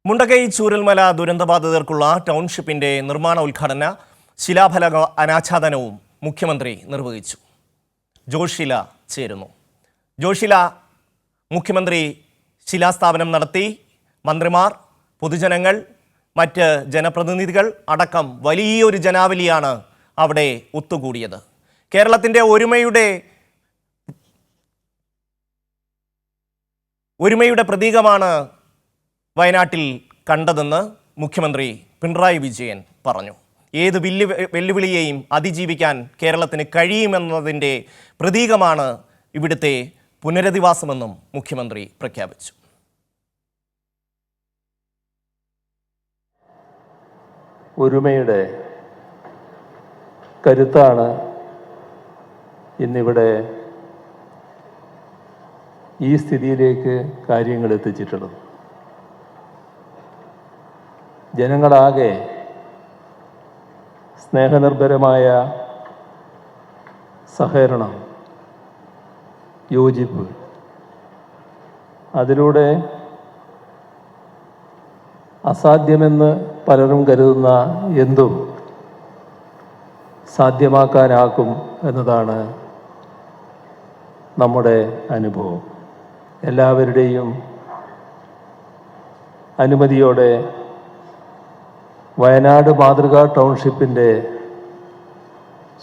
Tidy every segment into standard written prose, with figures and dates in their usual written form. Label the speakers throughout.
Speaker 1: മുണ്ടകൈ ചൂരൽമല ദുരന്തബാധിതർക്കുള്ള ടൗൺഷിപ്പിന്റെ നിർമ്മാണ ഉദ്ഘാടന ശിലാഫലക അനാച്ഛാദനവും മുഖ്യമന്ത്രി നിർവഹിച്ചു. ജോഷില ചേരുന്നു. ജോഷില, മുഖ്യമന്ത്രി ശിലാസ്ഥാപനം നടത്തി. മന്ത്രിമാർ, പൊതുജനങ്ങൾ, മറ്റ് ജനപ്രതിനിധികൾ അടക്കം വലിയൊരു ജനാവലിയാണ് അവിടെ ഒത്തുകൂടിയത്. കേരളത്തിൻ്റെ ഒരുമയുടെ പ്രതീകമാണ് വയനാട്ടിൽ കണ്ടതെന്ന് മുഖ്യമന്ത്രി പിണറായി വിജയൻ പറഞ്ഞു. ഏത് വെല്ലുവിളിയെയും അതിജീവിക്കാൻ കേരളത്തിന് കഴിയുമെന്നതിൻ്റെ പ്രതീകമാണ് ഇവിടുത്തെ പുനരധിവാസമെന്നും മുഖ്യമന്ത്രി പ്രഖ്യാപിച്ചു.
Speaker 2: ഒരുമയുടെ കരുത്താണ് ഇന്നിവിടെ ഈ സ്ഥിതിയിലേക്ക് കാര്യങ്ങൾ എത്തിച്ചിട്ടുള്ളത്. ജനങ്ങളാകെ സ്നേഹനിർഭരമായ സഹകരണം, യോജിപ്പ്, അതിലൂടെ അസാധ്യമെന്ന് പലരും കരുതുന്ന എന്തും സാധ്യമാക്കാനാക്കും എന്നതാണ് നമ്മുടെ അനുഭവം. എല്ലാവരുടെയും അനുമതിയോടെ വയനാട് മാതൃകാ ടൗൺഷിപ്പിൻ്റെ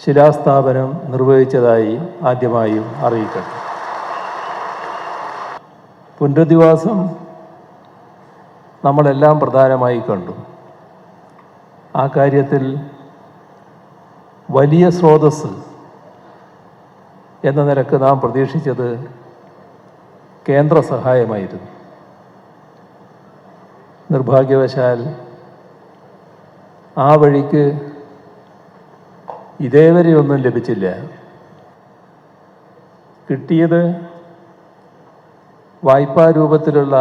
Speaker 2: ശിലാസ്ഥാപനം നിർവഹിച്ചതായി ആദ്യമായും അറിയിക്കട്ടെ. പുനരധിവാസം നമ്മളെല്ലാം പ്രധാനമായി കണ്ടു. ആ കാര്യത്തിൽ വലിയ സ്രോതസ്സ് എന്ന നിലക്ക് നാം പ്രതീക്ഷിച്ചത് കേന്ദ്ര സഹായമായിരുന്നു. നിർഭാഗ്യവശാൽ ആ വഴിക്ക് ഇതേവരെ ഒന്നും ലഭിച്ചില്ല. കിട്ടിയത് വായ്പാ രൂപത്തിലുള്ള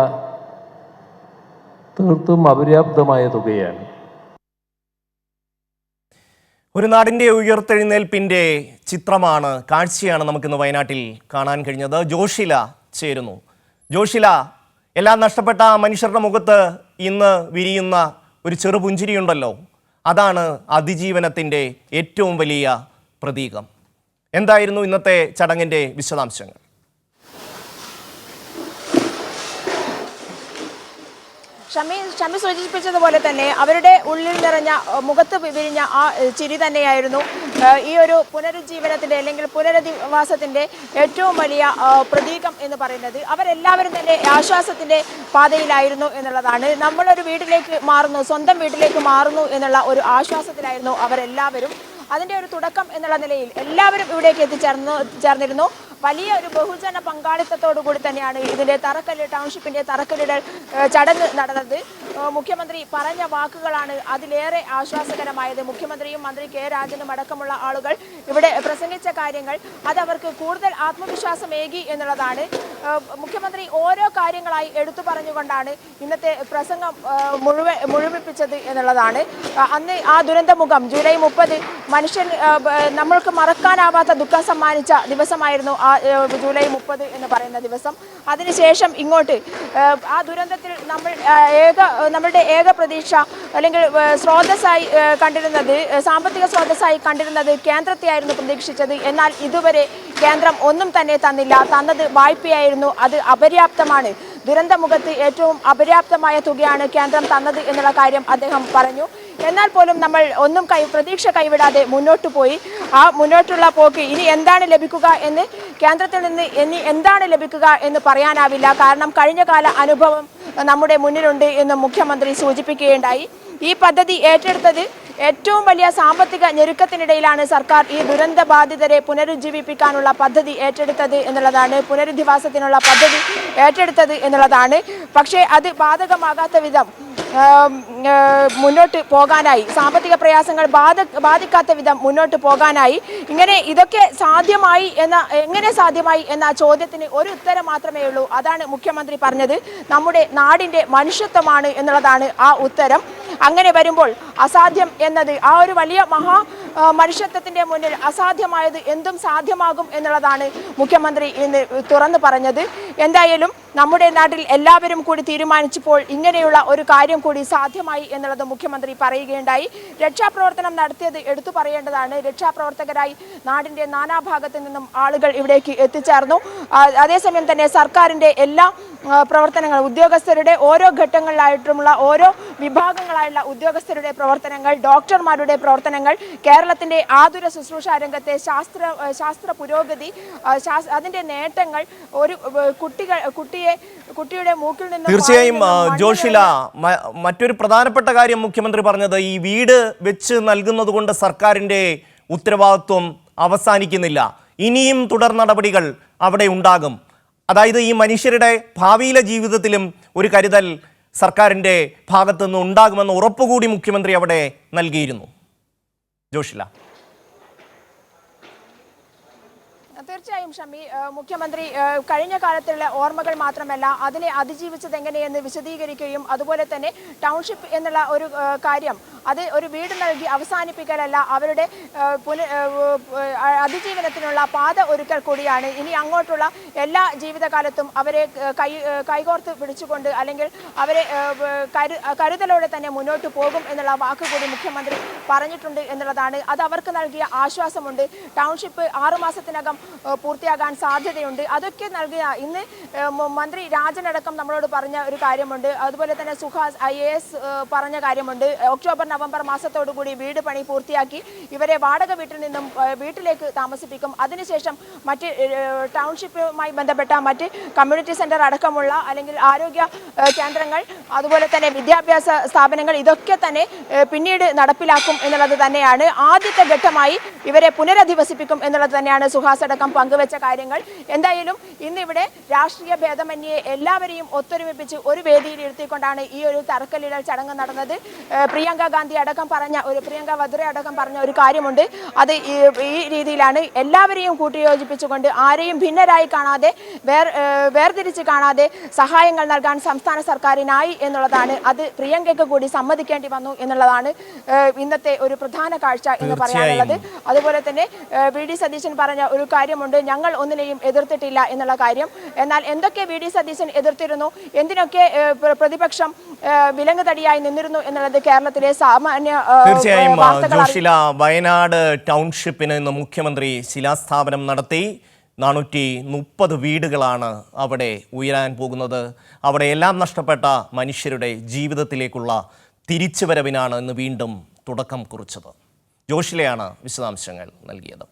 Speaker 2: തീർത്തും അപര്യാപ്തമായ തുകയാണ്.
Speaker 1: ഒരു നാടിൻ്റെ ഉയർത്തെഴുന്നേൽപ്പിൻ്റെ ചിത്രമാണ്, കാഴ്ചയാണ് നമുക്കിന്ന് വയനാട്ടിൽ കാണാൻ കഴിഞ്ഞത്. ജോഷില ചേരുന്നു. ജോഷില, എല്ലാം നഷ്ടപ്പെട്ട മനുഷ്യരുടെ മുഖത്ത് ഇന്ന് വിരിയുന്ന ഒരു ചെറുപുഞ്ചിരിയുണ്ടല്ലോ, അതാണ് അതിജീവനത്തിൻ്റെ ഏറ്റവും വലിയ പ്രതീകം. എന്തായിരുന്നു ഇന്നത്തെ ചടങ്ങിൻ്റെ വിശദാംശങ്ങൾ?
Speaker 3: ഷമി സൂചിപ്പിച്ചതുപോലെ തന്നെ അവരുടെ ഉള്ളിൽ നിറഞ്ഞ, മുഖത്ത് വിരിഞ്ഞ ആ ചിരി തന്നെയായിരുന്നു ഈ ഒരു പുനരുജ്ജീവനത്തിൻ്റെ അല്ലെങ്കിൽ പുനരധിവാസത്തിൻ്റെ ഏറ്റവും വലിയ പ്രതീകം എന്ന് പറയുന്നത്. അവരെല്ലാവരും തന്നെ ആശ്വാസത്തിൻ്റെ പാതയിലായിരുന്നു എന്നുള്ളതാണ്. നമ്മളൊരു വീട്ടിലേക്ക് മാറുന്നു, സ്വന്തം വീട്ടിലേക്ക് മാറുന്നു എന്നുള്ള ഒരു ആശ്വാസത്തിലായിരുന്നു അവരെല്ലാവരും. അതിൻ്റെ ഒരു തുടക്കം എന്നുള്ള നിലയിൽ എല്ലാവരും ഇവിടേക്ക് ചേർന്നിരുന്നു. വലിയ ഒരു ബഹുജന പങ്കാളിത്തത്തോടു കൂടി തന്നെയാണ് ഇതിൻ്റെ ടൗൺഷിപ്പിൻ്റെ തറക്കല്ലിടൽ ചടങ്ങ് നടന്നത്. മുഖ്യമന്ത്രി പറഞ്ഞ വാക്കുകളാണ് അതിലേറെ ആശ്വാസകരമായത്. മുഖ്യമന്ത്രിയും മന്ത്രി കെ രാജനും അടക്കമുള്ള ആളുകൾ ഇവിടെ പ്രസംഗിച്ച കാര്യങ്ങൾ അതവർക്ക് കൂടുതൽ ആത്മവിശ്വാസമേകി എന്നുള്ളതാണ്. മുഖ്യമന്ത്രി ഓരോ കാര്യങ്ങളായി എടുത്തു പറഞ്ഞുകൊണ്ടാണ് ഇന്നത്തെ പ്രസംഗം മുഴുമിപ്പിച്ചത് എന്നുള്ളതാണ്. അന്ന് ആ ദുരന്തമുഖം ജൂലൈ 30 മനുഷ്യൻ നമ്മൾക്ക് മറക്കാനാവാത്ത ദുഃഖം സമ്മാനിച്ച ദിവസമായിരുന്നു ആ ജൂലൈ 30 എന്ന് പറയുന്ന ദിവസം. അതിനുശേഷം ഇങ്ങോട്ട് ആ ദുരന്തത്തിൽ നമ്മളുടെ ഏക പ്രതീക്ഷ അല്ലെങ്കിൽ സ്രോതസ്സായി കണ്ടിരുന്നത്, സാമ്പത്തിക സ്രോതസ്സായി കണ്ടിരുന്നത് കേന്ദ്രത്തെയായിരുന്നു പ്രതീക്ഷിച്ചത്. എന്നാൽ ഇതുവരെ കേന്ദ്രം ഒന്നും തന്നെ തന്നില്ല. തന്നത് വായ്പയായിരുന്നു. അത് അപര്യാപ്തമാണ്. ദുരന്തമുഖത്ത് ഏറ്റവും അപര്യാപ്തമായ തുകയാണ് കേന്ദ്രം തന്നത് എന്നുള്ള കാര്യം അദ്ദേഹം പറഞ്ഞു. എന്നാൽ പോലും നമ്മൾ ഒന്നും പ്രതീക്ഷ കൈവിടാതെ മുന്നോട്ട് പോയി. ആ മുന്നോട്ടുള്ള പോക്ക് ഇനി എന്താണ് ലഭിക്കുക എന്ന്, കേന്ദ്രത്തിൽ നിന്ന് ഇനി എന്താണ് ലഭിക്കുക എന്ന് പറയാനാവില്ല. കാരണം കഴിഞ്ഞകാല അനുഭവം നമ്മുടെ മുന്നിലുണ്ട് എന്ന് മുഖ്യമന്ത്രി സൂചിപ്പിക്കുകയുണ്ടായി. ഈ പദ്ധതി ഏറ്റെടുത്തത് ഏറ്റവും വലിയ സാമ്പത്തിക ഞെരുക്കത്തിനിടയിലാണ് സർക്കാർ ഈ ദുരന്ത ബാധിതരെ പുനരുജ്ജീവിപ്പിക്കാനുള്ള പദ്ധതി ഏറ്റെടുത്തത് എന്നുള്ളതാണ്. പുനരധിവാസത്തിനുള്ള പദ്ധതി ഏറ്റെടുത്തത് എന്നുള്ളതാണ്. പക്ഷേ അത് ബാധകമാകാത്ത വിധം മുന്നോട്ട് പോകാനായി, സാമ്പത്തിക പ്രയാസങ്ങൾ ബാധിക്കാത്ത വിധം മുന്നോട്ട് പോകാനായി, ഇതൊക്കെ എങ്ങനെ സാധ്യമായി എന്ന ചോദ്യത്തിന് ഒരു ഉത്തരം മാത്രമേ ഉള്ളൂ. അതാണ് മുഖ്യമന്ത്രി പറഞ്ഞത്. നമ്മുടെ നാടിൻ്റെ മനുഷ്യത്വമാണ് എന്നുള്ളതാണ് ആ ഉത്തരം. അങ്ങനെ വരുമ്പോൾ അസാധ്യം എന്നത്, ആ ഒരു വലിയ മനുഷ്യത്വത്തിൻ്റെ മുന്നിൽ അസാധ്യമായത് എന്തും സാധ്യമാകും എന്നുള്ളതാണ് മുഖ്യമന്ത്രി ഇന്ന് തുറന്നു പറഞ്ഞത്. എന്തായാലും നമ്മുടെ നാട്ടിൽ എല്ലാവരും കൂടി തീരുമാനിച്ചപ്പോൾ ഇങ്ങനെയുള്ള ഒരു കാര്യം കൂടി സാധ്യമായി എന്നുള്ളത് മുഖ്യമന്ത്രി പറയുകയുണ്ടായി. രക്ഷാപ്രവർത്തനം നടത്തിയത് എടുത്തു പറയേണ്ടതാണ്. രക്ഷാപ്രവർത്തകരായി നാടിന്റെ നാനാഭാഗത്തു നിന്നും ആളുകൾ ഇവിടേക്ക് എത്തിച്ചേർന്നു. അതേസമയം തന്നെ സർക്കാരിന്റെ എല്ലാ പ്രവർത്തനങ്ങൾ, ഉദ്യോഗസ്ഥരുടെ ഓരോ ഘട്ടങ്ങളിലായിട്ടുള്ള ഓരോ വിഭാഗങ്ങളായുള്ള ഉദ്യോഗസ്ഥരുടെ പ്രവർത്തനങ്ങൾ, ഡോക്ടർമാരുടെ പ്രവർത്തനങ്ങൾ, കേരളത്തിന്റെ ആതുര ശുശ്രൂഷ രംഗത്തെ ശാസ്ത്ര പുരോഗതി, അതിന്റെ നേട്ടങ്ങൾ, ഒരു കുട്ടിയുടെ മൂക്കിൽ നിന്ന്
Speaker 1: തീർച്ചയായും ജോഷില, മറ്റൊരു പ്രധാനപ്പെട്ട കാര്യം മുഖ്യമന്ത്രി പറഞ്ഞത് ഈ വീട് വെച്ച് നൽകുന്നത് കൊണ്ട് സർക്കാരിന്റെ ഉത്തരവാദിത്വം അവസാനിക്കുന്നില്ല, ഇനിയും തുടർ നടപടികൾ അവിടെ ഉണ്ടാകും. അതായത് ഈ മനുഷ്യരുടെ ഭാവിയിലെ ജീവിതത്തിലും ഒരു കരുതൽ സർക്കാരിന്റെ ഭാഗത്തു നിന്ന് ഉണ്ടാകുമെന്ന് ഉറപ്പുകൂടി മുഖ്യമന്ത്രി അവിടെ നൽകിയിരുന്നു. ജോഷില.
Speaker 3: തീർച്ചയായും ഷമി, മുഖ്യമന്ത്രി കഴിഞ്ഞ കാലത്തുള്ള ഓർമ്മകൾ മാത്രമല്ല അതിനെ അതിജീവിച്ചത് എങ്ങനെയെന്ന് വിശദീകരിക്കുകയും അതുപോലെ തന്നെ ടൗൺഷിപ്പ് എന്നുള്ള ഒരു കാര്യം അത് ഒരു വീട് നൽകി അവസാനിപ്പിക്കലല്ല, അവരുടെ അതിജീവനത്തിനുള്ള പാത ഒരുക്കൽ കൂടിയാണ്. ഇനി അങ്ങോട്ടുള്ള എല്ലാ ജീവിതകാലത്തും അവരെ കൈകോർത്ത് പിടിച്ചുകൊണ്ട് അല്ലെങ്കിൽ അവരെ കരുതലോടെ തന്നെ മുന്നോട്ട് പോകും എന്നുള്ള വാക്കുകൂടി മുഖ്യമന്ത്രി പറഞ്ഞിട്ടുണ്ട് എന്നുള്ളതാണ്. അത് അവർക്ക് നൽകിയ ആശ്വാസമുണ്ട്. ടൗൺഷിപ്പ് 6 മാസത്തിനകം പൂർത്തിയാകാൻ സാധ്യതയുണ്ട്. അതൊക്കെ നൽകിയ ഇന്ന് മന്ത്രി രാജനടക്കം നമ്മളോട് പറഞ്ഞ ഒരു കാര്യമുണ്ട്. അതുപോലെ തന്നെ സുഹാസ് IAS പറഞ്ഞ കാര്യമുണ്ട്. ഒക്ടോബർ നവംബർ മാസത്തോടുകൂടി വീട് പണി പൂർത്തിയാക്കി ഇവരെ വാടക വീട്ടിൽ നിന്നും വീട്ടിലേക്ക് താമസിപ്പിക്കും. അതിനുശേഷം മറ്റ് ടൗൺഷിപ്പുമായി ബന്ധപ്പെട്ട മറ്റ് കമ്മ്യൂണിറ്റി സെന്റർ അടക്കമുള്ള അല്ലെങ്കിൽ ആരോഗ്യ കേന്ദ്രങ്ങൾ, അതുപോലെ തന്നെ വിദ്യാഭ്യാസ സ്ഥാപനങ്ങൾ, ഇതൊക്കെ തന്നെ പിന്നീട് നടപ്പിലാക്കും എന്നുള്ളത് തന്നെയാണ്. ആദ്യത്തെ ഘട്ടമായി ഇവരെ പുനരധിവസിപ്പിക്കും എന്നുള്ളത് തന്നെയാണ് സുഹാസ് അടക്കം പങ്കുവെച്ച കാര്യങ്ങൾ. എന്തായാലും ഇന്നിവിടെ രാഷ്ട്രീയ ഭേദമന്യേ എല്ലാവരെയും ഒത്തൊരുമിപ്പിച്ച് ഒരു വേദിയിൽ ഇരുത്തിക്കൊണ്ടാണ് ഈ ഒരു തറക്കല്ലിടൽ ചടങ്ങ് നടന്നത്. പ്രിയങ്ക വദ്ര അടക്കം പറഞ്ഞ ഒരു കാര്യമുണ്ട്. അത് ഈ രീതിയിലാണ് എല്ലാവരെയും കൂട്ടിയോജിപ്പിച്ചുകൊണ്ട് ആരെയും ഭിന്നരായി കാണാതെ വേർതിരിച്ച് കാണാതെ സഹായങ്ങൾ നൽകാൻ സംസ്ഥാന സർക്കാരിനായി എന്നുള്ളതാണ്. അത് പ്രിയങ്കയ്ക്ക് കൂടി സമ്മതിക്കേണ്ടി വന്നു എന്നുള്ളതാണ് ഇന്നത്തെ ഒരു പ്രധാന കാഴ്ച എന്ന് പറയാനുള്ളത്. അതുപോലെ തന്നെ VD സതീശൻ പറഞ്ഞ ഒരു കാര്യമുണ്ട്, ഞങ്ങൾ ഒന്നിനെയും എതിർത്തിട്ടില്ല എന്നുള്ള കാര്യം. എന്നാൽ എന്തൊക്കെ VD സതീശൻ എതിർത്തിരുന്നു, എന്തിനൊക്കെ പ്രതിപക്ഷം വിലങ്ങ് തടിയായി നിന്നിരുന്നു എന്നുള്ളത് കേരളത്തിലെ സാമാന്യ
Speaker 1: തീർച്ചയായും ജോഷില, വയനാട് ടൗൺഷിപ്പിന് ഇന്ന് മുഖ്യമന്ത്രി ശിലാസ്ഥാപനം നടത്തി. 430 വീടുകളാണ് അവിടെ ഉയരാൻ പോകുന്നത്. അവിടെ എല്ലാം നഷ്ടപ്പെട്ട മനുഷ്യരുടെ ജീവിതത്തിലേക്കുള്ള തിരിച്ചുവരവിനാണ് ഇന്ന് വീണ്ടും തുടക്കം കുറിച്ചത്. ജോഷിലയാണ് വിശദാംശങ്ങൾ നൽകിയത്.